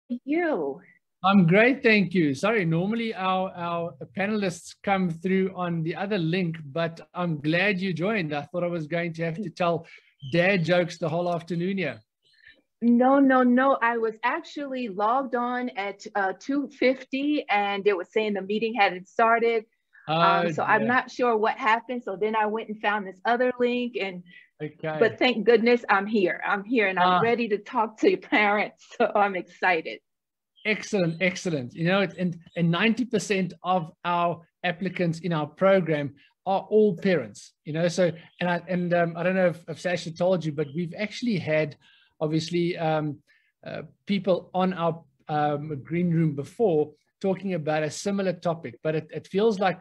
you? I'm great, thank you. Sorry, normally our panelists come through on the other link, but I'm glad you joined. I thought I was going to have to tell dad jokes the whole afternoon here. No, no, no. I was actually logged on at 2:50 and it was saying the meeting hadn't started. So I'm not sure what happened. So then I went and found this other link but thank goodness I'm here. I'm here and I'm ready to talk to your parents. So I'm excited. Excellent, excellent. You know, and 90% of our applicants in our program are all parents, you know, so, I don't know if Sasha told you, but we've actually had, obviously, people on our green room before talking about a similar topic, but it feels like,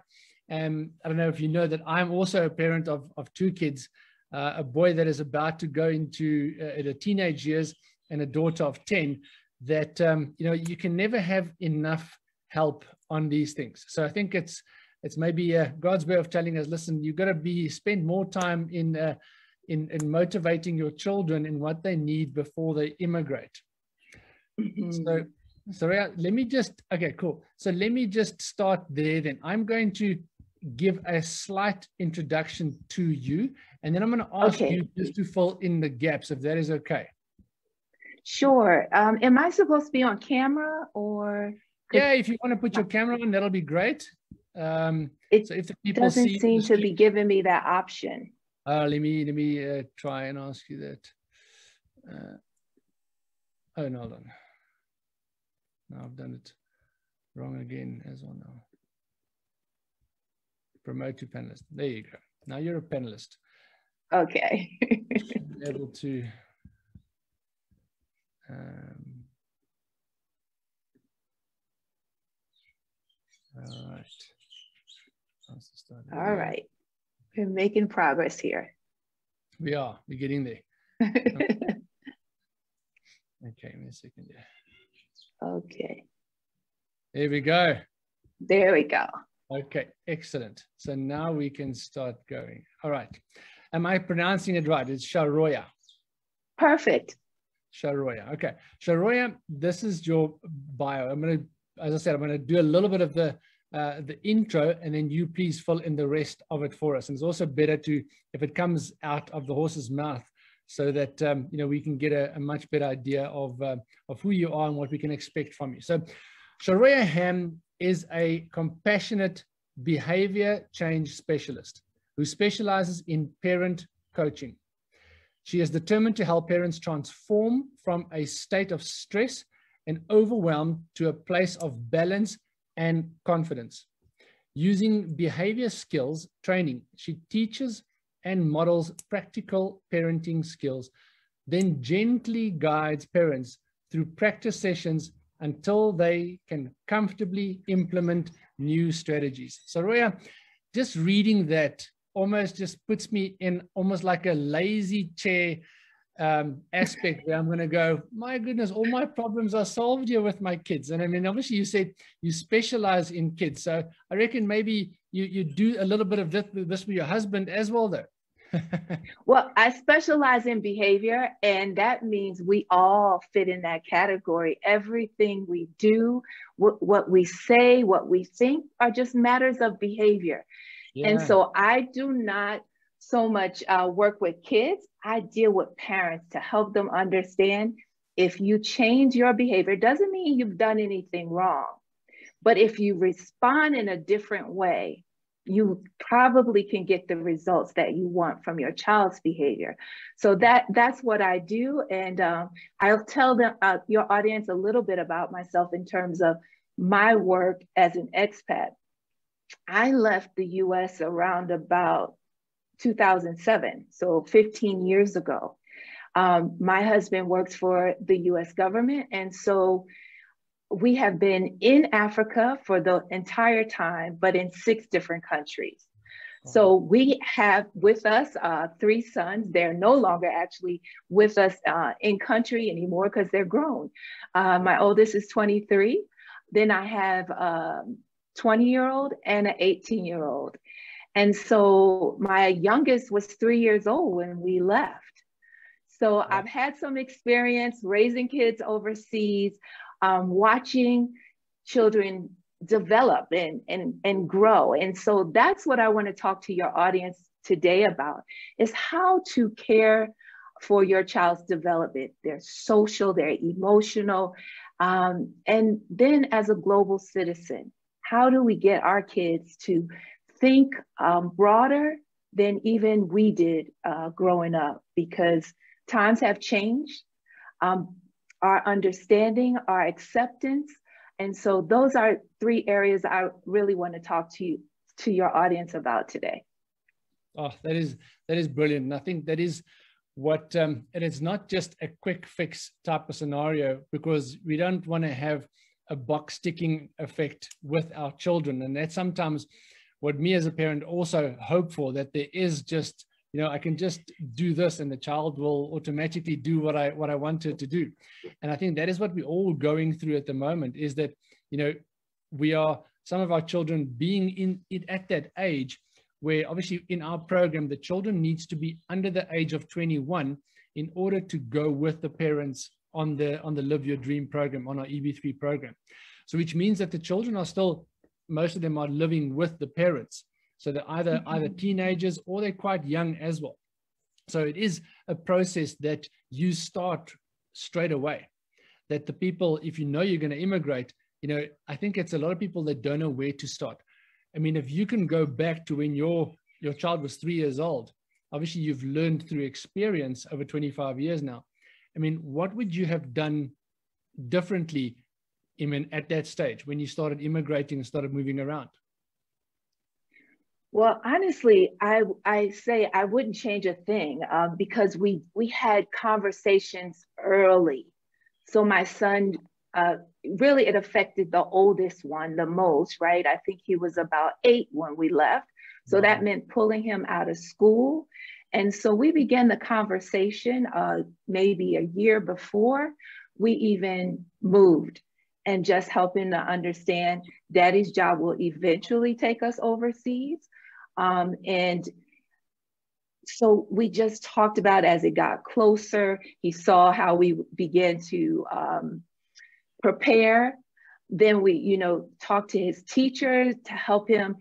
I don't know if you know that I'm also a parent of two kids, a boy that is about to go into the teenage years and a daughter of 10, that, you know, you can never have enough help on these things. So I think it's maybe God's way of telling us, listen, you've got to spend more time in motivating your children in what they need before they immigrate. So Sharoya, let me just, okay, cool. So let me just start there then. I'm going to give a slight introduction to you, and then I'm going to ask you just to fill in the gaps, if that is okay. Sure. Am I supposed to be on camera or? Yeah, if you want to put your camera on, that'll be great. So if the people doesn't seem to be giving me that option. Let me try and ask you that. Oh, no, hold on. No, I've done it wrong again as well now. Promote to panelist. There you go. Now you're a panelist. Okay. Should be able to. All right. All right. We're making progress here. We are. We're getting there. Okay, give me a second. Okay. There we go. There we go. Okay, excellent. So now we can start going. All right. Am I pronouncing it right? It's Sharoya. Perfect. Sharoya. Okay. Sharoya, this is your bio. I'm going to, as I said, I'm going to do a little bit of the intro, and then you please fill in the rest of it for us. And it's also better to, if it comes out of the horse's mouth, so that you know, we can get a much better idea of who you are and what we can expect from you. So Sharoya Ham is a compassionate behavior change specialist who specializes in parent coaching. She is determined to help parents transform from a state of stress and overwhelm to a place of balance and confidence. Using behavior skills training, she teaches and models practical parenting skills, then gently guides parents through practice sessions until they can comfortably implement new strategies. So Roya, just reading that almost just puts me in almost like a lazy chair aspect where I'm going to go, my goodness, all my problems are solved here with my kids. And I mean, obviously you said you specialize in kids. So I reckon maybe you do a little bit of this with your husband as well, though. Well, I specialize in behavior, and that means we all fit in that category. Everything we do, what we say, what we think are just matters of behavior. Yeah. And so I do not so much work with kids. I deal with parents to help them understand if you change your behavior, it doesn't mean you've done anything wrong. But if you respond in a different way, you probably can get the results that you want from your child's behavior. So that's what I do. And I'll tell them, your audience, a little bit about myself in terms of my work as an expat. I left the US around about 2007, so 15 years ago. My husband works for the US government. And so we have been in Africa for the entire time, but in 6 different countries. So we have with us 3 sons. They're no longer actually with us in country anymore because they're grown. My oldest is 23. Then I have a 20-year-old and an 18-year-old. And so my youngest was 3 years old when we left. So I've had some experience raising kids overseas. watching children develop and grow. And so that's what I want to talk to your audience today about, is how to care for your child's development, their social, their emotional, and then as a global citizen, how do we get our kids to think broader than even we did growing up? Because times have changed, our understanding, our acceptance. And so those are three areas I really want to talk to your audience about today. Oh, that is brilliant. And I think that is what, and it's not just a quick fix type of scenario, because we don't want to have a box ticking effect with our children. And that's sometimes what me as a parent also hope for, that there is just, you know, I can just do this and the child will automatically do what I wanted to do. And I think that is what we're all going through at the moment, is that, you know, we are, some of our children being at that age where obviously in our program, the children needs to be under the age of 21 in order to go with the parents on the Live Your Dream program, on our EB3 program. So which means that the children are still, most of them are living with the parents. So they're either teenagers or they're quite young as well. So it is a process that you start straight away, that the people, if you know you're going to immigrate, you know, I think it's a lot of people that don't know where to start. I mean, if you can go back to when your child was 3 years old, obviously you've learned through experience over 25 years now. I mean, what would you have done differently at that stage when you started immigrating and started moving around? Well, honestly, I say I wouldn't change a thing because we had conversations early. So my son, really it affected the oldest one the most, right? I think he was about 8 when we left. So that meant pulling him out of school. And so we began the conversation maybe a year before we even moved, and just helping to understand daddy's job will eventually take us overseas. And so we just talked about, as it got closer, he saw how we began to prepare. Then we, you know, talked to his teacher to help him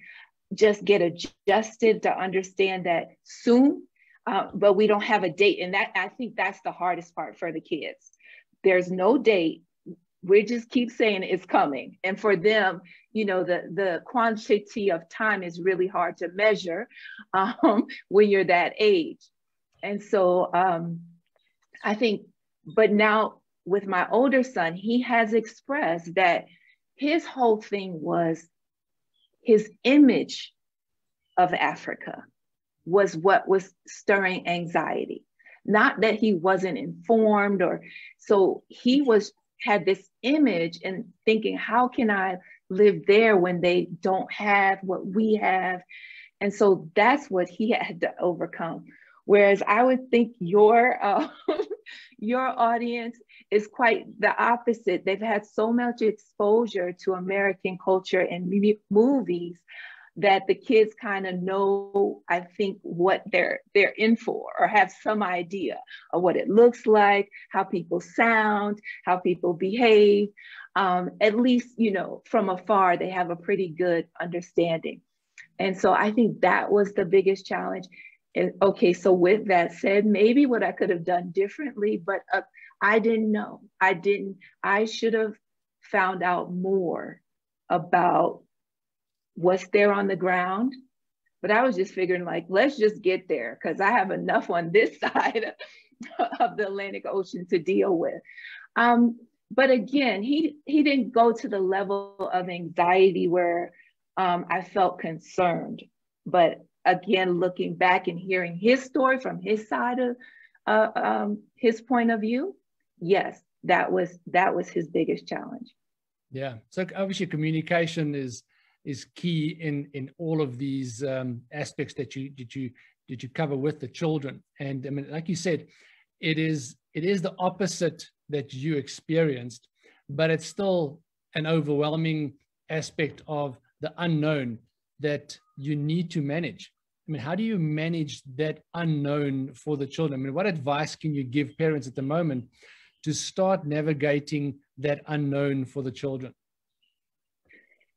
just get adjusted to understand that soon, but we don't have a date. And that, I think that's the hardest part for the kids. There's no date. We just keep saying it's coming. And for them, you know, the quantity of time is really hard to measure when you're that age. And so I think, but now with my older son, he has expressed that his whole thing was his image of Africa was what was stirring anxiety. Not that he wasn't informed, or so he had this image and thinking, how can I live there when they don't have what we have? And so that's what he had to overcome. Whereas I would think your audience is quite the opposite. They've had so much exposure to American culture and movies that the kids kind of know, I think, what they're in for, or have some idea of what it looks like, how people sound, how people behave. At least, you know, from afar, they have a pretty good understanding. And so I think that was the biggest challenge. And okay, so with that said, maybe what I could have done differently, but I didn't know. I should have found out more about what's there on the ground. But I was just figuring, like, let's just get there, because I have enough on this side of the Atlantic Ocean to deal with. But again, he didn't go to the level of anxiety where I felt concerned. But again, looking back and hearing his story from his side of his point of view, yes, that was his biggest challenge. Yeah. So obviously communication is key in all of these aspects that you cover with the children. And I mean, like you said, it is the opposite that you experienced, but it's still an overwhelming aspect of the unknown that you need to manage. I mean, how do you manage that unknown for the children? I mean, what advice can you give parents at the moment to start navigating that unknown for the children?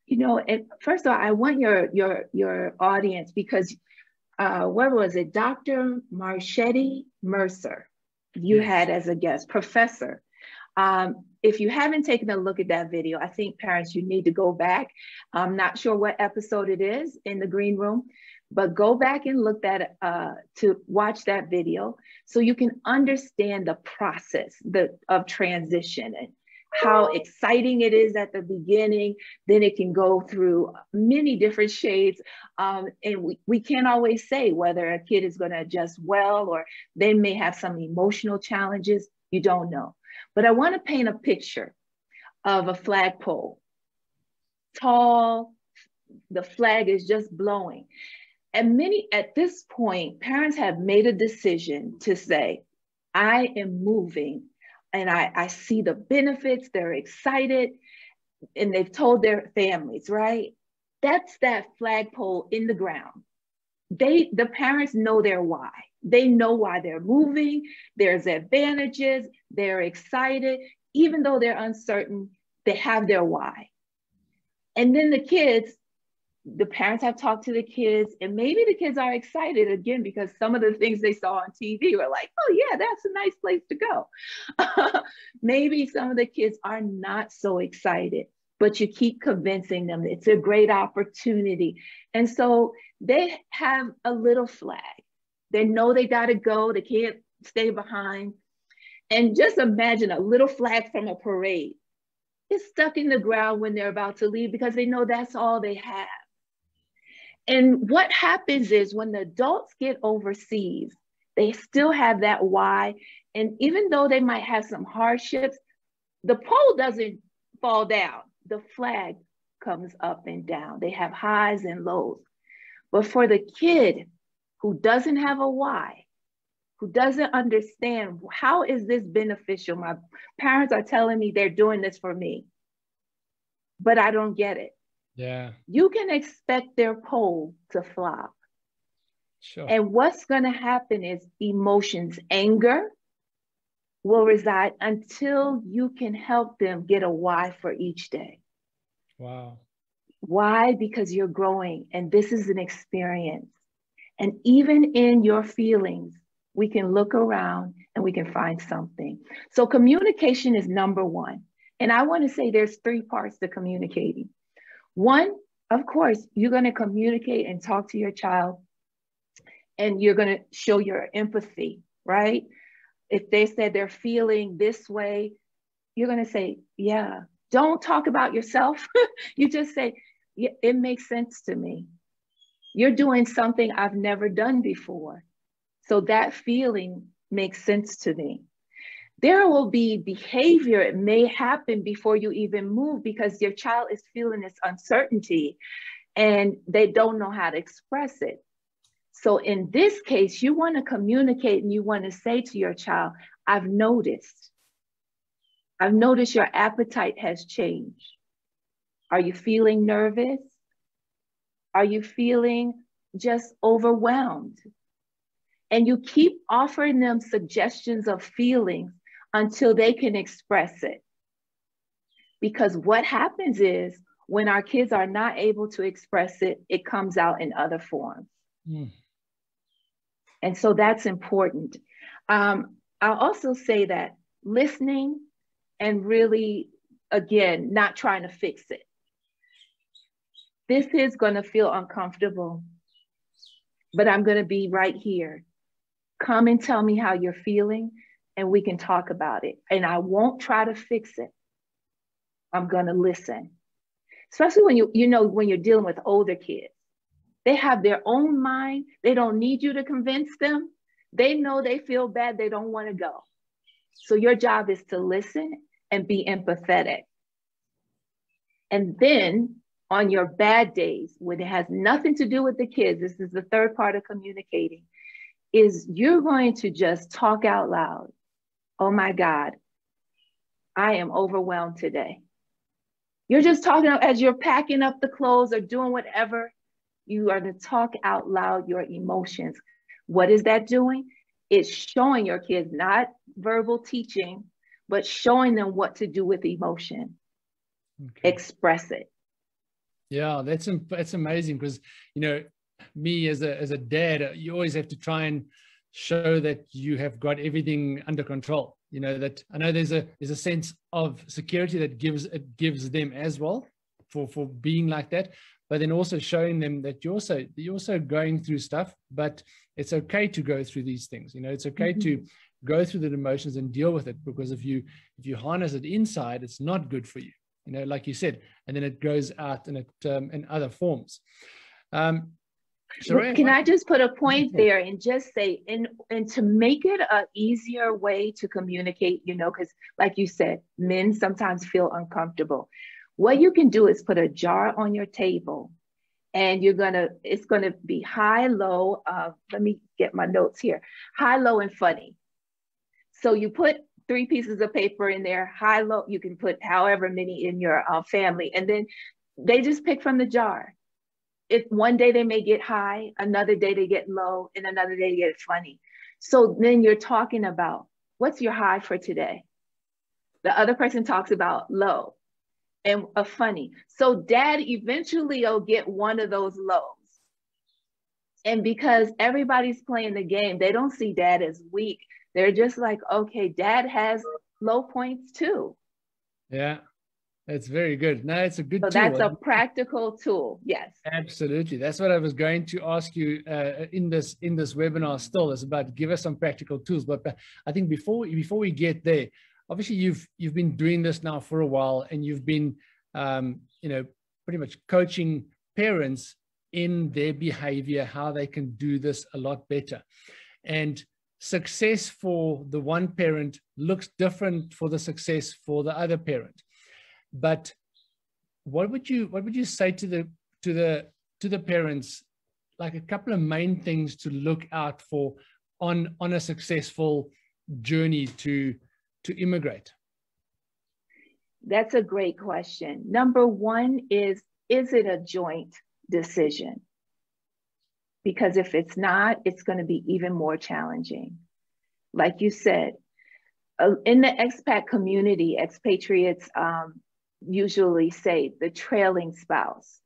You know, and first of all, I want your audience, because what was it? Dr. Marchetti Mercer, you had as a guest, professor. If you haven't taken a look at that video, I think parents, you need to go back. I'm not sure what episode it is in the green room, but go back and look to watch that video so you can understand the process of transition and how exciting it is at the beginning. Then it can go through many different shades. And we can't always say whether a kid is going to adjust well, or they may have some emotional challenges. You don't know. But I want to paint a picture of a flagpole. Tall, the flag is just blowing. And at this point, parents have made a decision to say, I am moving. And I see the benefits, they're excited, and they've told their families, right? That's that flagpole in the ground. The parents know their why. They know why they're moving. There's advantages. They're excited. Even though they're uncertain, they have their why. And then the parents have talked to the kids, and maybe the kids are excited again because some of the things they saw on TV were like, oh yeah, that's a nice place to go. Maybe some of the kids are not so excited, but you keep convincing them it's a great opportunity. And so they have a little flag. They know they got to go. They can't stay behind. And just imagine a little flag from a parade. It's stuck in the ground when they're about to leave because they know that's all they have. And what happens is when the adults get overseas, they still have that why. And even though they might have some hardships, the pole doesn't fall down. The flag comes up and down. They have highs and lows. But for the kid who doesn't have a why, who doesn't understand, how is this beneficial? My parents are telling me they're doing this for me, but I don't get it. Yeah. You can expect their pole to flop. Sure. And what's going to happen is emotions, anger will reside until you can help them get a why for each day. Wow. Why? Because you're growing, and this is an experience. And even in your feelings, we can look around and we can find something. So communication is number one. And I want to say there's 3 parts to communicating. One, of course, you're going to communicate and talk to your child, and you're going to show your empathy, right? If they said they're feeling this way, you're going to say, yeah. Don't talk about yourself. You just say, yeah, it makes sense to me. You're doing something I've never done before. So that feeling makes sense to me. There will be behavior, it may happen before you even move because your child is feeling this uncertainty and they don't know how to express it. So in this case, you want to communicate and you want to say to your child, I've noticed your appetite has changed. Are you feeling nervous? Are you feeling just overwhelmed? And you keep offering them suggestions of feelings until they can express it. Because what happens is when our kids are not able to express it, it comes out in other forms. Mm. And so that's important. I'll also say that listening and really, again, not trying to fix it. This is going to feel uncomfortable, but I'm going to be right here. Come and tell me how you're feeling and we can talk about it. And I won't try to fix it. I'm going to listen. Especially when when you're dealing with older kids. They have their own mind. They don't need you to convince them. They know they feel bad. They don't want to go. So your job is to listen and be empathetic. And then on your bad days, when it has nothing to do with the kids, this is the 3rd part of communicating, is you're going to just talk out loud. Oh my God, I am overwhelmed today. You're just talking as you're packing up the clothes or doing whatever. You are to talk out loud your emotions. What is that doing? It's showing your kids, not verbal teaching, but showing them what to do with emotion. Okay. Express it. Yeah, that's amazing, because, you know, me as a dad, you always have to try and show that you have got everything under control. You know, that I know there's a sense of security that gives them as well for being like that, but then also showing them that you're also going through stuff, but it's okay to go through these things. You know, it's okay to go through the emotions and deal with it, because if you harness it inside, it's not good for you. You know, like you said, and then it goes out in other forms. Sharoya, can I just put a point there and just say, and to make it an easier way to communicate, you know, because like you said, men sometimes feel uncomfortable. What you can do is put a jar on your table, and it's gonna be high, low. Let me get my notes here. High, low, and funny. So you put 3 pieces of paper in there, high, low. You can put however many in your family, and then they just pick from the jar. If one day they may get high, another day they get low, and another day they get funny. So then you're talking about, what's your high for today? The other person talks about low and a funny. So dad eventually will get one of those lows. And because everybody's playing the game, they don't see dad as weak. They're just like, okay, dad has low points too. Yeah. That's very good. No, it's a good tool. That's a practical tool. Yes. Absolutely. That's what I was going to ask you in this webinar still, is about give us some practical tools. But I think before we get there, obviously you've been doing this now for a while, and you've been you know, pretty much coaching parents in their behavior, how they can do this a lot better. And success for the one parent looks different for the success for the other parent. But what would you say to the parents, like a couple of main things to look out for on a successful journey to immigrate? That's a great question. Number one is it a joint decision? Because if it's not, it's going to be even more challenging. Like you said, in the expat community, expatriates usually say the trailing spouse.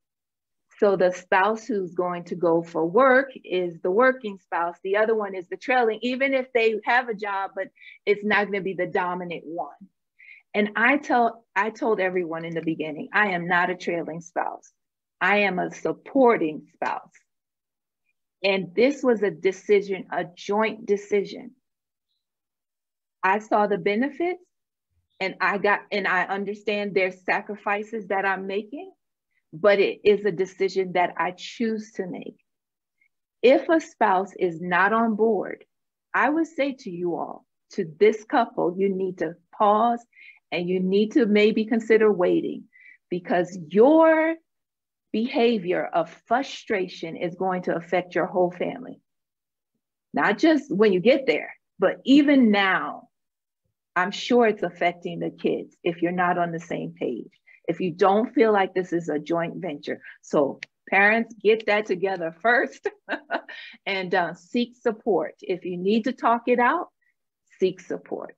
So the spouse who's going to go for work is the working spouse. The other one is the trailing, even if they have a job, but it's not going to be the dominant one. And I told everyone in the beginning, I am not a trailing spouse. I am a supporting spouse. And this was a decision, a joint decision. I saw the benefits, and I understand there's sacrifices that I'm making, but it is a decision that I choose to make. If a spouse is not on board, I would say to you all, to this couple, you need to pause and you need to maybe consider waiting, because your behavior of frustration is going to affect your whole family. Not just when you get there, but even now, I'm sure it's affecting the kids if you're not on the same page, if you don't feel like this is a joint venture. So parents, get that together first and seek support. If you need to talk it out, seek support.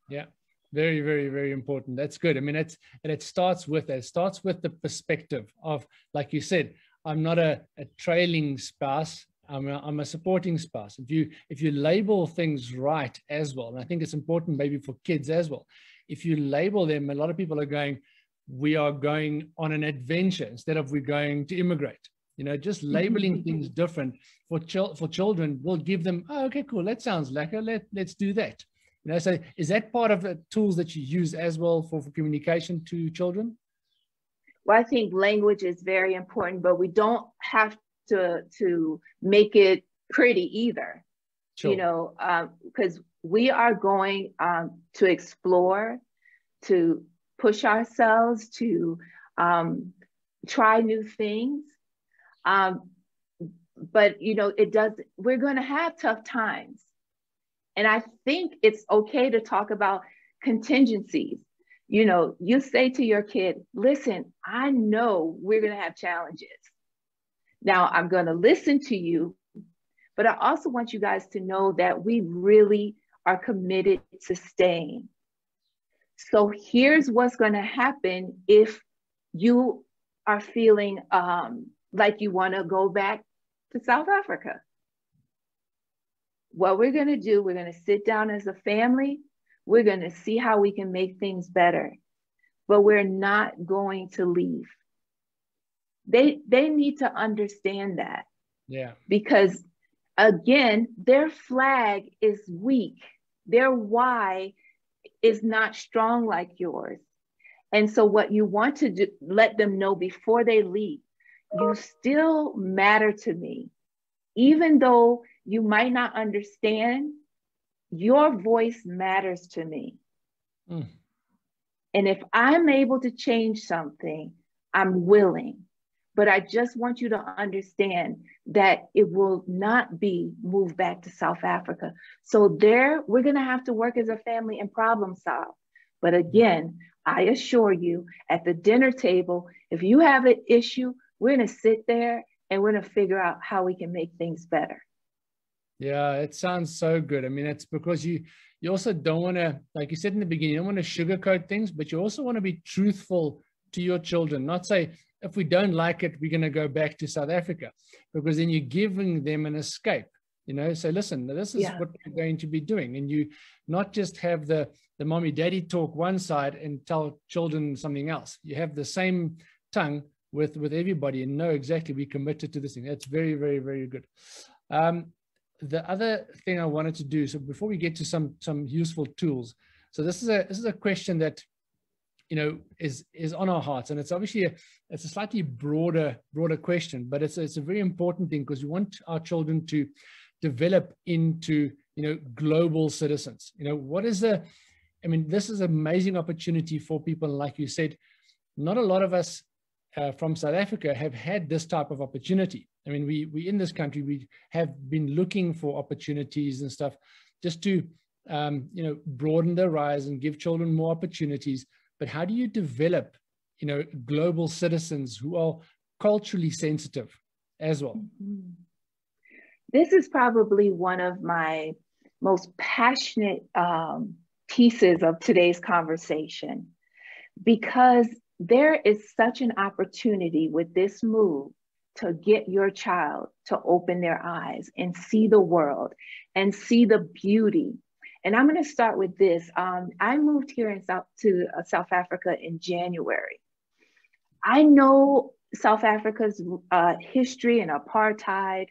Yeah, very, very, very important. That's good. I mean, it starts with that. It starts with the perspective of, like you said, I'm not a trailing spouse. I'm a supporting spouse. If you label things right as well, and I think it's important maybe for kids as well, if you label them, a lot of people are going, we are going on an adventure instead of we're going to immigrate. You know, just labeling things different for children will give them, oh, okay, cool, that sounds lekker, let's do that. You know, so is that part of the tools that you use as well for communication to children? Well, I think language is very important, but we don't have to make it pretty either. Sure. You know, because we are going to explore, to push ourselves, to try new things. But, you know, we're going to have tough times. And I think it's okay to talk about contingencies. You know, you say to your kid, listen, I know we're going to have challenges. Now, I'm going to listen to you, but I also want you guys to know that we really are committed to staying. So here's what's going to happen if you are feeling like you want to go back to South Africa. What we're going to do, we're going to sit down as a family. We're going to see how we can make things better, but we're not going to leave. They need to understand that. Yeah. Because again, their flag is weak. Their why is not strong like yours. And so what you want to do, let them know before they leave, you still matter to me. Even though you might not understand, your voice matters to me. Mm. And if I'm able to change something, I'm willing. But I just want you to understand that it will not be moved back to South Africa. So there, we're going to have to work as a family and problem solve. But again, I assure you, at the dinner table, if you have an issue, we're going to sit there and we're going to figure out how we can make things better. Yeah, it sounds so good. I mean, it's because you also don't want to, like you said in the beginning, you don't want to sugarcoat things, but you also want to be truthful to your children, not say, if we don't like it, we're going to go back to South Africa, because then you're giving them an escape, you know, so listen, this is what we're going to be doing. And you not just have the mommy daddy talk one side and tell children something else. You have the same tongue with everybody and know exactly we're committed to this thing. That's very, very, very good. The other thing I wanted to do, so before we get to some useful tools, so this is a question that, you know, is on our hearts, and it's obviously it's a slightly broader question, but it's a very important thing, because we want our children to develop into, you know, global citizens. You know, I mean, this is an amazing opportunity for people. Like you said, not a lot of us from South Africa have had this type of opportunity. I mean, we in this country, we have been looking for opportunities and stuff just to, you know, broaden their rise and give children more opportunities. But how do you develop, you know, global citizens who are culturally sensitive as well? Mm-hmm. This is probably one of my most passionate pieces of today's conversation, because there is such an opportunity with this move to get your child to open their eyes and see the world and see the beauty. And I'm going to start with this. I moved here in South Africa in January. I know South Africa's history and apartheid.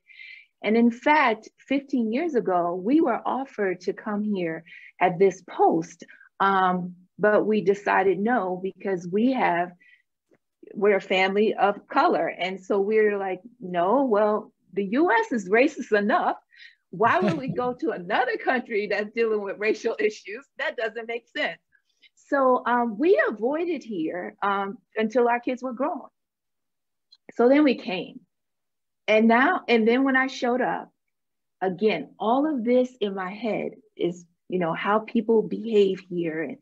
And in fact, 15 years ago, we were offered to come here at this post, but we decided no, because we're a family of color. And so we're like, no, well, the US is racist enough. Why would we go to another country that's dealing with racial issues? That doesn't make sense. So we avoided here until our kids were grown. So then we came. And then when I showed up, again, all of this in my head is, you know, how people behave here.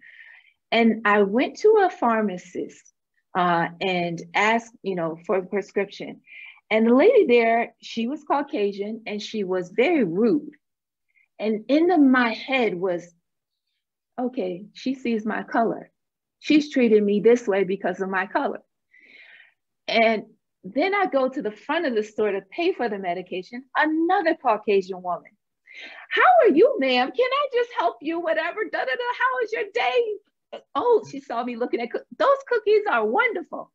And I went to a pharmacist and asked, you know, for a prescription. And the lady there, she was Caucasian and she was very rude. And my head was, okay, she sees my color. She's treating me this way because of my color. And then I go to the front of the store to pay for the medication, another Caucasian woman. How are you, ma'am? Can I just help you? Whatever, da-da-da, how is your day? Oh, she saw me looking at, those cookies are wonderful.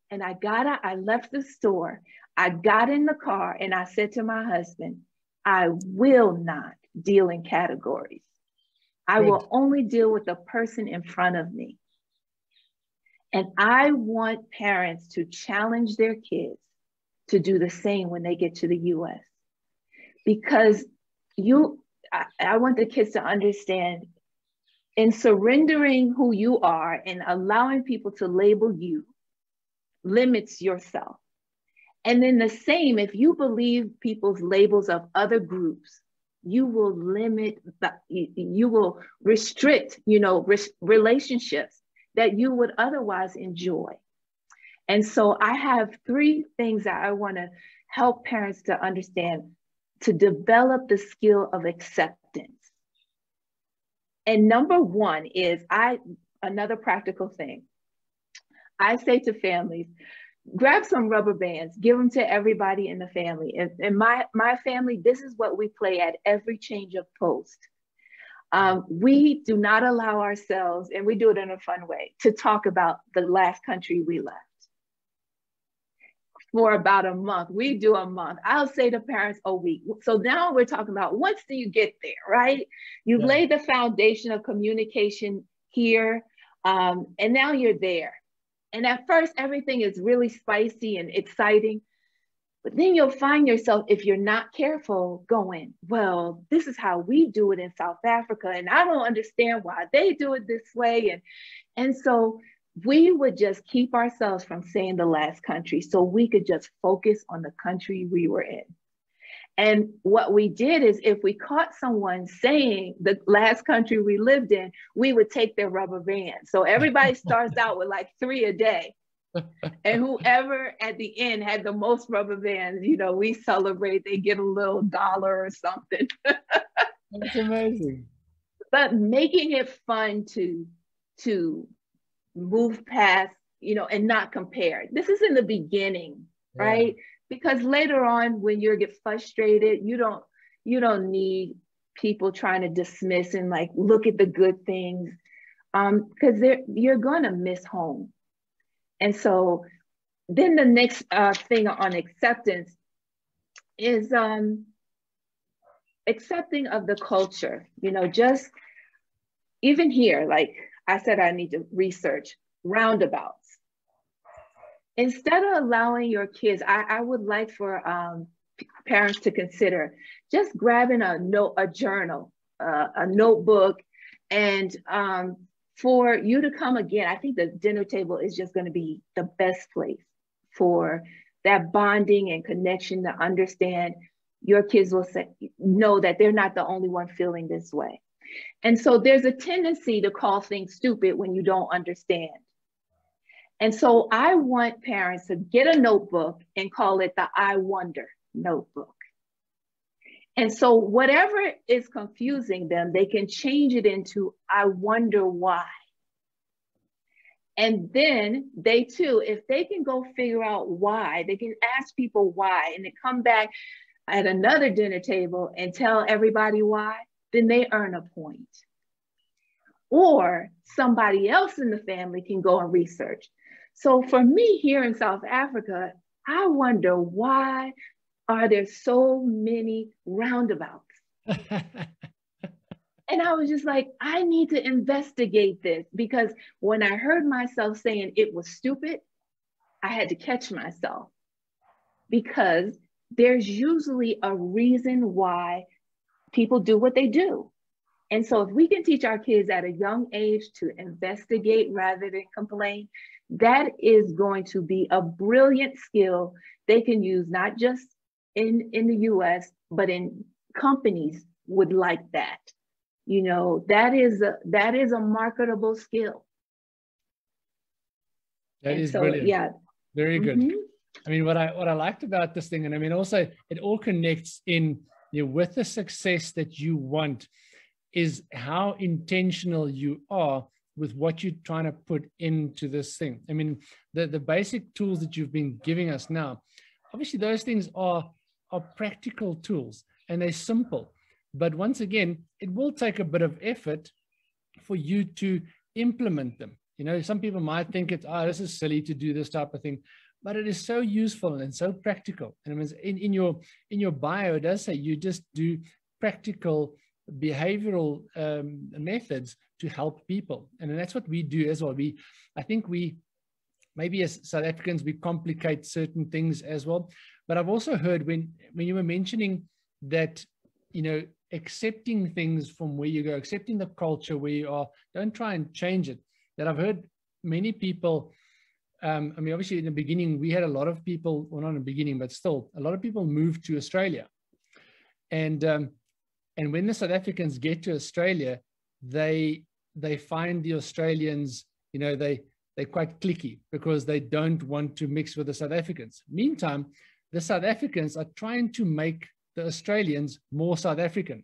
And I left the store. I got in the car and I said to my husband, I will not deal in categories. I will only deal with the person in front of me. And I want parents to challenge their kids to do the same when they get to the US. Because I want the kids to understand, in surrendering who you are and allowing people to label you limits yourself. And then the same, if you believe people's labels of other groups, you will you will restrict, you know, relationships that you would otherwise enjoy. And so I have 3 things that I want to help parents to understand to develop the skill of acceptance. And number one is another practical thing. I say to families, grab some rubber bands, give them to everybody in the family. In my family, this is what we play at every change of post. We do not allow ourselves, and we do it in a fun way, to talk about the last country we left. For about a month, we do a month. I'll say to parents a week. So now we're talking about, once do you get there, right? You've laid the foundation of communication here, and now you're there. And at first, everything is really spicy and exciting. But then you'll find yourself, if you're not careful, going, well, this is how we do it in South Africa, and I don't understand why they do it this way. And so we would just keep ourselves from saying the last country so we could just focus on the country we were in. And what we did is, if we caught someone saying the last country we lived in, we would take their rubber band. So everybody starts out with like 3 a day. And whoever at the end had the most rubber bands, you know, we celebrate, they get a little dollar or something. That's amazing. But making it fun to move past, you know, and not compare. This is in the beginning, right? Because later on, when you get frustrated, you don't need people trying to dismiss and like, look at the good things, because you're gonna miss home. And so then the next thing on acceptance is accepting of the culture. You know, just even here, like I said, I need to research roundabouts. Instead of allowing your kids, I would like for parents to consider just grabbing a journal, a notebook, and for you to come again. I think the dinner table is just going to be the best place for that bonding and connection, to understand your kids will know that they're not the only one feeling this way. And so there's a tendency to call things stupid when you don't understand. And so I want parents to get a notebook and call it the I Wonder notebook. And so whatever is confusing them, they can change it into I wonder why. And then they too, if they can go figure out why, they can ask people why, and then come back at another dinner table and tell everybody why, then they earn a point. Or somebody else in the family can go and research. So for me here in South Africa, I wonder, why are there so many roundabouts? And I was just like, I need to investigate this, because when I heard myself saying it was stupid, I had to catch myself, because there's usually a reason why people do what they do. And so if we can teach our kids at a young age to investigate rather than complain, that is going to be a brilliant skill they can use, not just in the US, but in companies would like that. You know, that is a marketable skill. That is brilliant. Yeah. Very good. I mean, what I liked about this thing, and I mean, also it all connects in, you know, with the success that you want, is how intentional you are with what you're trying to put into this thing. I mean, the basic tools that you've been giving us now, obviously those things are practical tools and they're simple. But once again, it will take a bit of effort for you to implement them. You know, some people might think it's, this is silly to do this type of thing, but it is so useful and so practical. And it was in your bio, it does say you just do practical behavioral methods to help people. And that's what we do as well. I think maybe as South Africans, we complicate certain things as well. But I've also heard when you were mentioning that, you know, accepting things from where you go, accepting the culture where you are, don't try and change it. That I've heard many people, I mean, obviously in the beginning, we had a lot of people, well, not in the beginning, but still a lot of people moved to Australia. And when the South Africans get to Australia, they find the Australians, you know, they're quite cliquey because they don't want to mix with the South Africans. Meantime, the South Africans are trying to make the Australians more South African.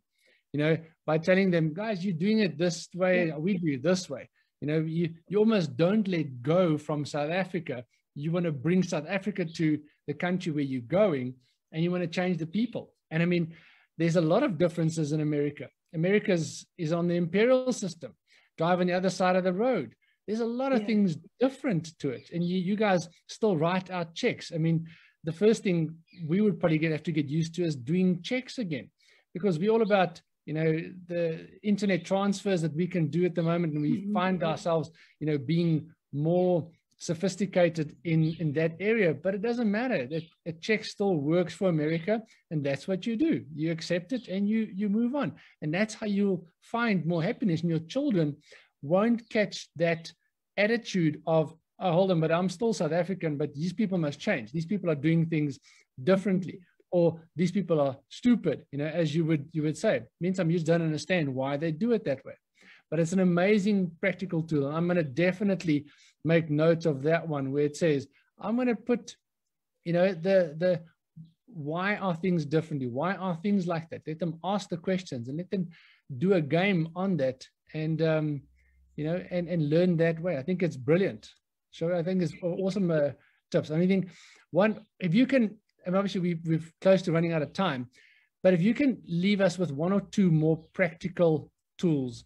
you know, by telling them, guys, you're doing it this way, we do it this way. You know, you almost don't let go from South Africa. You want to bring South Africa to the country where you're going, and you want to change the people. And I mean, there's a lot of differences in America. America is on the imperial system, drive on the other side of the road. There's a lot of things different to it. And you guys still write out checks. I mean, the first thing we would probably have to get used to is doing checks again, because we're all about, you know, the internet transfers that we can do at the moment. And we find ourselves, you know, being more sophisticated in that area, but it doesn't matter. A check still works for America, and that's what you do. You accept it and you move on. And that's how you'll find more happiness, and your children won't catch that attitude of, oh, hold on, but I'm still South African, but these people must change. These people are doing things differently, or these people are stupid, you know, as you would say. Meantime, you just don't understand why they do it that way. But it's an amazing practical tool. And I'm going to definitely make note of that one where it says, I'm going to put, you know, the why are things differently? Why are things like that? Let them ask the questions and let them do a game on that, and, you know, and learn that way. I think it's brilliant. So I think it's awesome tips. I think one, if you can, and obviously we're close to running out of time, but if you can leave us with one or two more practical tools,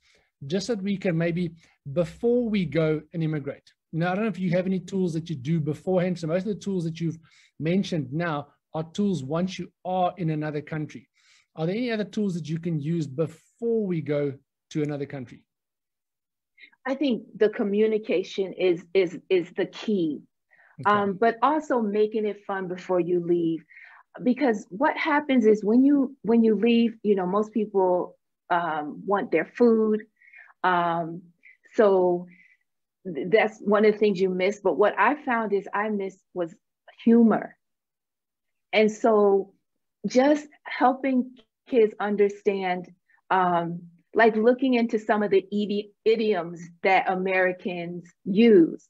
just so that we can maybe, before we go and immigrate. Now, I don't know if you have any tools that you do beforehand. So most of the tools that you've mentioned now are tools once you are in another country. Are there any other tools that you can use before we go to another country? I think the communication is the key, Okay. but also making it fun before you leave, because what happens is when you leave, you know, most people want their food, so that's one of the things you miss. But what I found is I missed was humor, and so just helping kids understand. Like looking into some of the idioms that Americans use.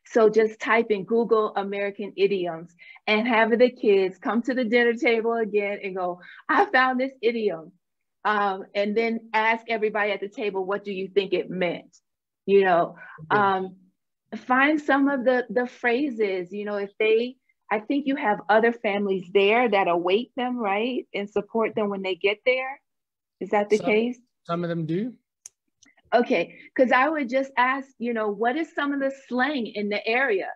So just type in Google American idioms and have the kids come to the dinner table again and go, I found this idiom. And then ask everybody at the table, what do you think it meant? You know, find some of the phrases, you know, I think you have other families there that await them, right? And support them when they get there. Is that the case? Some of them do. Okay, because I would just ask, you know, what is some of the slang in the area?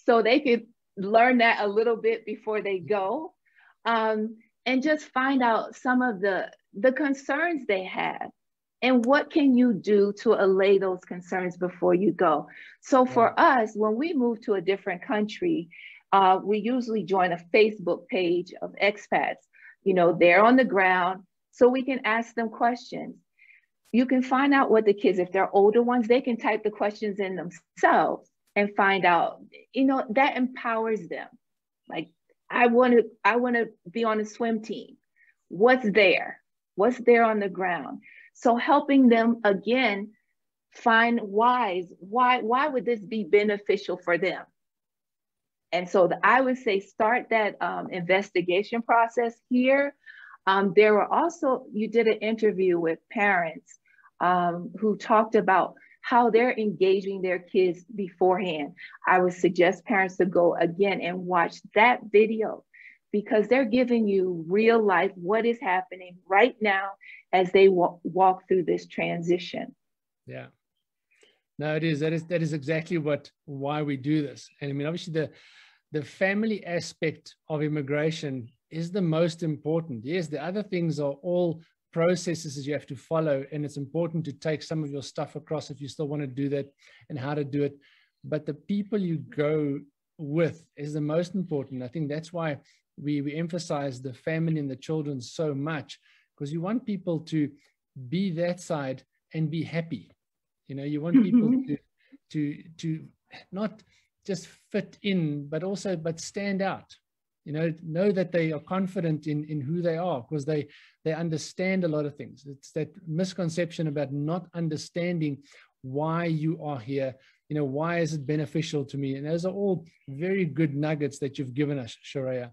So they could learn that a little bit before they go, and just find out some of the concerns they have and what can you do to allay those concerns before you go. So for us, when we move to a different country, we usually join a Facebook page of expats. You know, they're on the ground, so we can ask them questions. You can find out what the kids, if they're older ones, they can type the questions in themselves and find out, you know, that empowers them. Like, I want to be on a swim team. What's there? What's there on the ground? So helping them again find why would this be beneficial for them? And so I would say start that investigation process here. There were also, you did an interview with parents who talked about how they're engaging their kids beforehand. I would suggest parents to go again and watch that video, because they're giving you real life, what is happening right now as they walk through this transition. Yeah, no, it is. That is exactly why we do this. And I mean, obviously the family aspect of immigration is the most important. Yes, the other things are all processes that you have to follow, and it's important to take some of your stuff across if you still want to do that and how to do it. But the people you go with is the most important. I think that's why we emphasize the family and the children so much, because you want people to be that side and be happy. You know, you want people to not just fit in, but stand out. You know that they are confident in who they are, because they understand a lot of things. It's that misconception about not understanding why you are here. You know, why is it beneficial to me? And those are all very good nuggets that you've given us, Sharoya.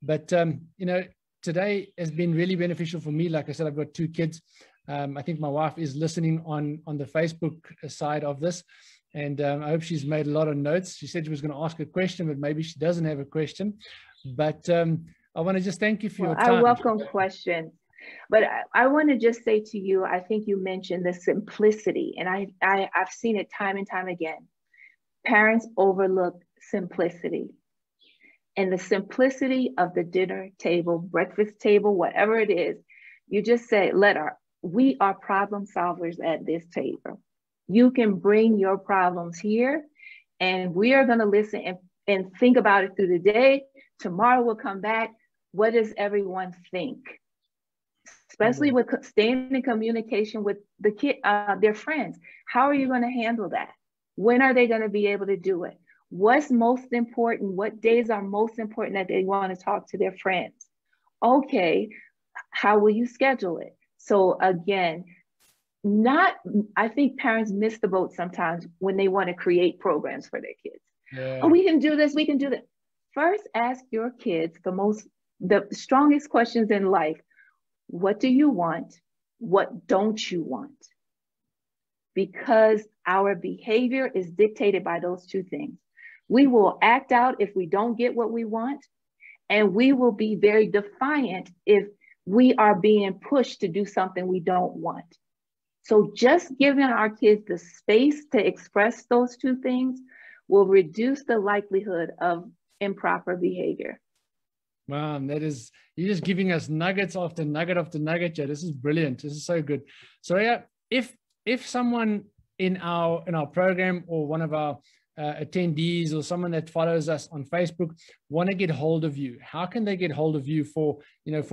But, you know, today has been really beneficial for me. Like I said, I've got 2 kids. I think my wife is listening on the Facebook side of this, and I hope she's made a lot of notes. She said she was going to ask a question, but maybe she doesn't have a question. But I want to just thank you for your time. I welcome questions, but I want to just say to you, I think you mentioned the simplicity, and I've seen it time and time again. Parents overlook simplicity. And the simplicity of the dinner table, breakfast table, whatever it is, you just say, we are problem solvers at this table. You can bring your problems here, and we are going to listen and think about it through the day. Tomorrow we'll come back. What does everyone think? Especially with staying in communication with the kid, their friends. How are you going to handle that? When are they going to be able to do it? What's most important? What days are most important that they want to talk to their friends? Okay, how will you schedule it? So again, I think parents miss the boat sometimes when they want to create programs for their kids. Yeah. Oh, we can do this, we can do that. First, ask your kids the strongest questions in life. What do you want? What don't you want? Because our behavior is dictated by those 2 things. We will act out if we don't get what we want, and we will be very defiant if we are being pushed to do something we don't want. So just giving our kids the space to express those 2 things will reduce the likelihood of improper behavior. Wow, you're just giving us nuggets after nugget after nugget. Yeah, this is brilliant. This is so good. So yeah, if someone in our program, or one of our attendees, or someone that follows us on Facebook, want to get hold of you, how can they get hold of you for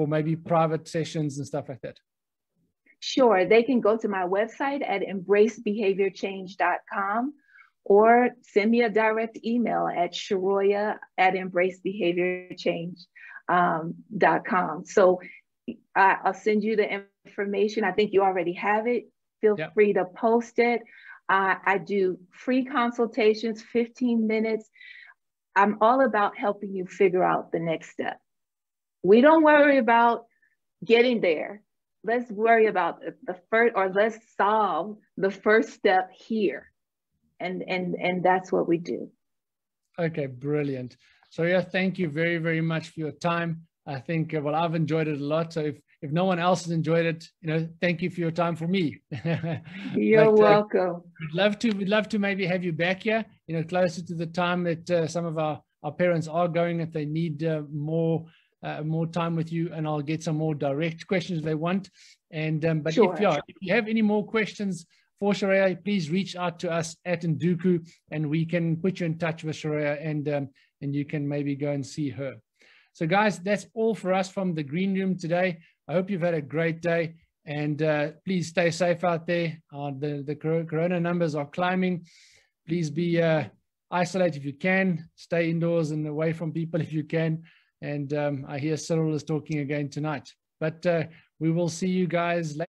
maybe private sessions and stuff like that? Sure, they can go to my website at embracebehaviorchange.com, or send me a direct email at sharoya@embracebehaviorchange.com. So I'll send you the information. I think you already have it. Feel free to post it. I do free consultations, 15 minutes. I'm all about helping you figure out the next step. We don't worry about getting there. Let's worry about the first, or let's solve the first step here. And that's what we do. Okay, brilliant. So yeah, thank you very, very much for your time. I think, well, I've enjoyed it a lot. So if no one else has enjoyed it, thank you for your time for me. You're welcome. We'd love to maybe have you back here, closer to the time that some of our parents are going, if they need more time with you, and I'll get some more direct questions they want. And but sure. If you have any more questions for Sharoya, please reach out to us at Nduku, and we can put you in touch with Sharoya, and you can maybe go and see her. So guys, that's all for us from the green room today. I hope you've had a great day, and please stay safe out there. The corona numbers are climbing. Please be isolated if you can. Stay indoors and away from people if you can. And I hear Cyril is talking again tonight. But we will see you guys later.